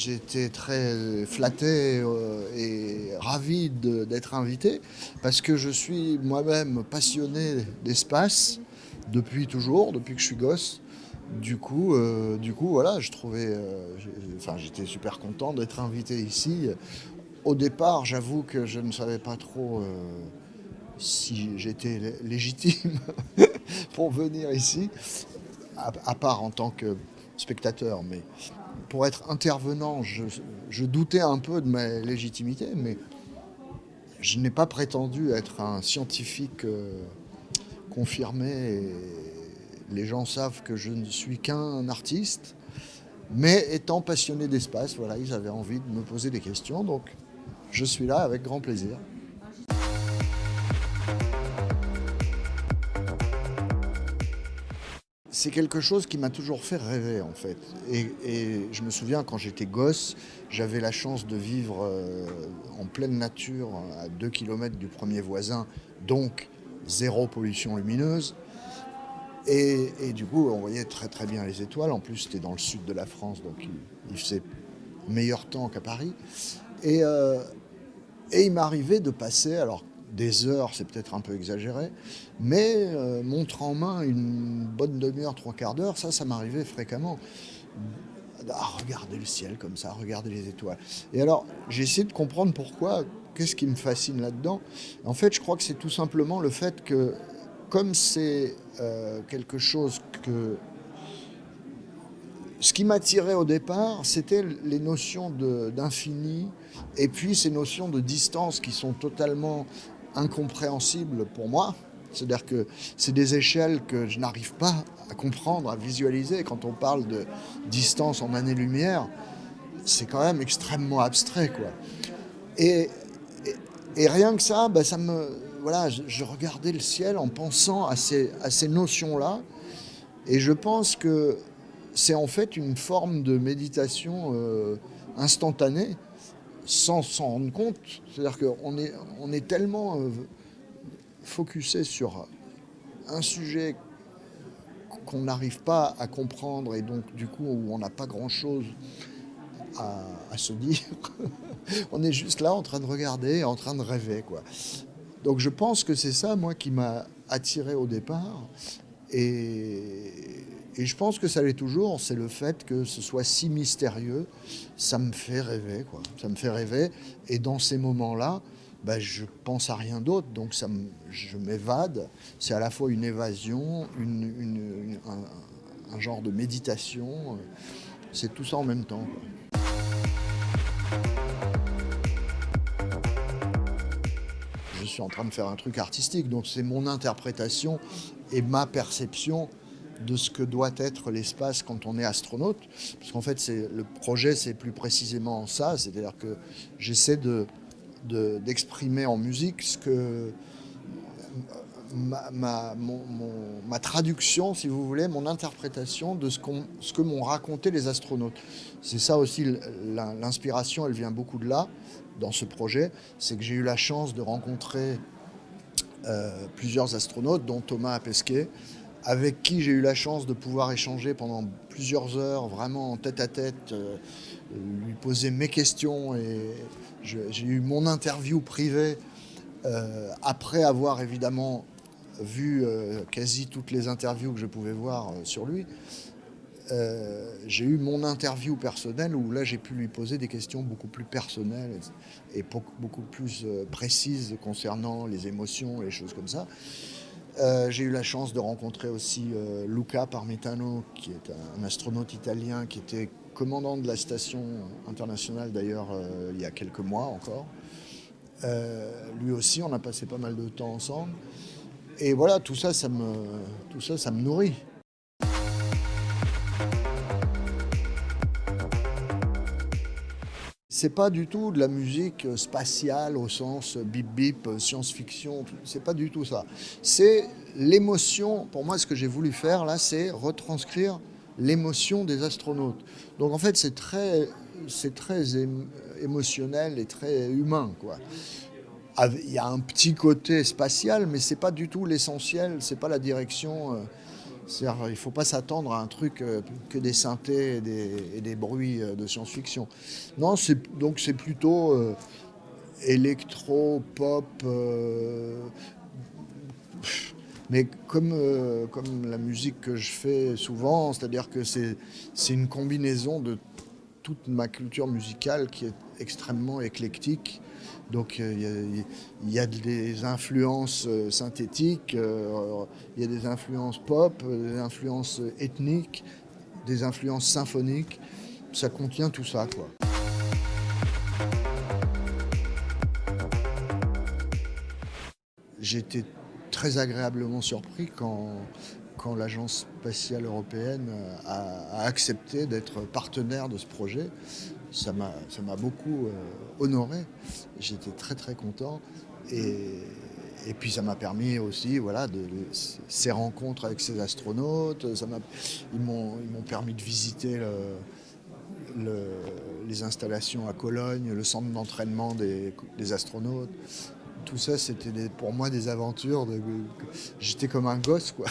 j'étais très flatté et ravi d'être invité parce que je suis moi-même passionné d'espace depuis toujours, depuis que je suis gosse. Voilà, je trouvais, enfin, j'étais super content d'être invité ici. Au départ, j'avoue que je ne savais pas trop si j'étais légitime pour venir ici, à part en tant que spectateur. Mais pour être intervenant, je doutais un peu de ma légitimité, mais je n'ai pas prétendu être un scientifique confirmé. Et les gens savent que je ne suis qu'un artiste, mais étant passionné d'espace, voilà, ils avaient envie de me poser des questions, donc je suis là avec grand plaisir. C'est quelque chose qui m'a toujours fait rêver en fait. Et je me souviens quand j'étais gosse, j'avais la chance de vivre en pleine nature à 2 kilomètres du premier voisin, donc zéro pollution lumineuse. Et du coup, on voyait très très bien les étoiles. En plus, c'était dans le sud de la France, donc il faisait meilleur temps qu'à Paris. Et, euh, et il m'arrivait de passer, alors des heures, c'est peut-être un peu exagéré, mais montre en main une bonne demi-heure, trois quarts d'heure, ça m'arrivait fréquemment. À regarder le ciel comme ça, à regarder les étoiles. Et alors, j'ai essayé de comprendre pourquoi, qu'est-ce qui me fascine là-dedans. En fait, je crois que c'est tout simplement le fait que, comme c'est quelque chose que ce qui m'attirait au départ, c'était les notions d'infini et puis ces notions de distance qui sont totalement incompréhensibles pour moi. C'est-à-dire que c'est des échelles que je n'arrive pas à comprendre, à visualiser. Quand on parle de distance en années-lumière, c'est quand même extrêmement abstrait, quoi. Et, et, et rien que ça, bah, voilà, je regardais le ciel en pensant à ces notions-là. Et je pense que c'est en fait une forme de méditation instantanée sans s'en rendre compte. C'est-à-dire on est tellement focusé sur un sujet qu'on n'arrive pas à comprendre et donc du coup où on n'a pas grand-chose à se dire. On est juste là en train de regarder, en train de rêver, quoi. Donc je pense que c'est ça, moi, qui m'a attiré au départ. Et je pense que ça l'est toujours, c'est le fait que ce soit si mystérieux, ça me fait rêver, quoi. Ça me fait rêver, et dans ces moments-là, bah, je pense à rien d'autre, donc je m'évade. C'est à la fois une évasion, un genre de méditation, c'est tout ça en même temps, quoi. Je suis en train de faire un truc artistique, donc c'est mon interprétation et ma perception de ce que doit être l'espace quand on est astronaute. Parce qu'en fait, le projet, c'est plus précisément ça, c'est-à-dire que j'essaie d'exprimer en musique ce que ma traduction, si vous voulez, mon interprétation de ce que m'ont raconté les astronautes. C'est ça aussi, l'inspiration, elle vient beaucoup de là, dans ce projet. C'est que j'ai eu la chance de rencontrer plusieurs astronautes, dont Thomas Pesquet, avec qui j'ai eu la chance de pouvoir échanger pendant plusieurs heures, vraiment en tête à tête, lui poser mes questions. Et j'ai eu mon interview privée après avoir évidemment vu quasi toutes les interviews que je pouvais voir sur lui. J'ai eu mon interview personnelle où là j'ai pu lui poser des questions beaucoup plus personnelles et beaucoup plus précises concernant les émotions et les choses comme ça. J'ai eu la chance de rencontrer aussi Luca Parmitano, qui est un astronaute italien qui était commandant de la station internationale d'ailleurs il y a quelques mois encore. Lui aussi, on a passé pas mal de temps ensemble. Et voilà, tout ça, ça me nourrit. C'est pas du tout de la musique spatiale au sens bip bip, science-fiction, c'est pas du tout ça. C'est l'émotion, pour moi ce que j'ai voulu faire là, c'est retranscrire l'émotion des astronautes. Donc en fait c'est très émotionnel et très humain, quoi. Il y a un petit côté spatial, mais c'est pas du tout l'essentiel, c'est pas la direction. C'est-à-dire, il ne faut pas s'attendre à un truc que des synthés et des bruits de science-fiction. Non, donc c'est plutôt électro, pop, mais comme la musique que je fais souvent, c'est-à-dire que c'est une combinaison de toute ma culture musicale qui est extrêmement éclectique. Donc il y a des influences synthétiques, il y a des influences pop, des influences ethniques, des influences symphoniques. Ça contient tout ça, quoi. J'ai été très agréablement surpris quand l'Agence spatiale européenne a accepté d'être partenaire de ce projet. Ça m'a beaucoup honoré. J'étais très très content. Et, et puis ça m'a permis aussi, voilà, ces rencontres avec ces astronautes. Ils m'ont permis de visiter les installations à Cologne, le centre d'entraînement des astronautes. Tout ça, c'était pour moi des aventures. J'étais comme un gosse, quoi.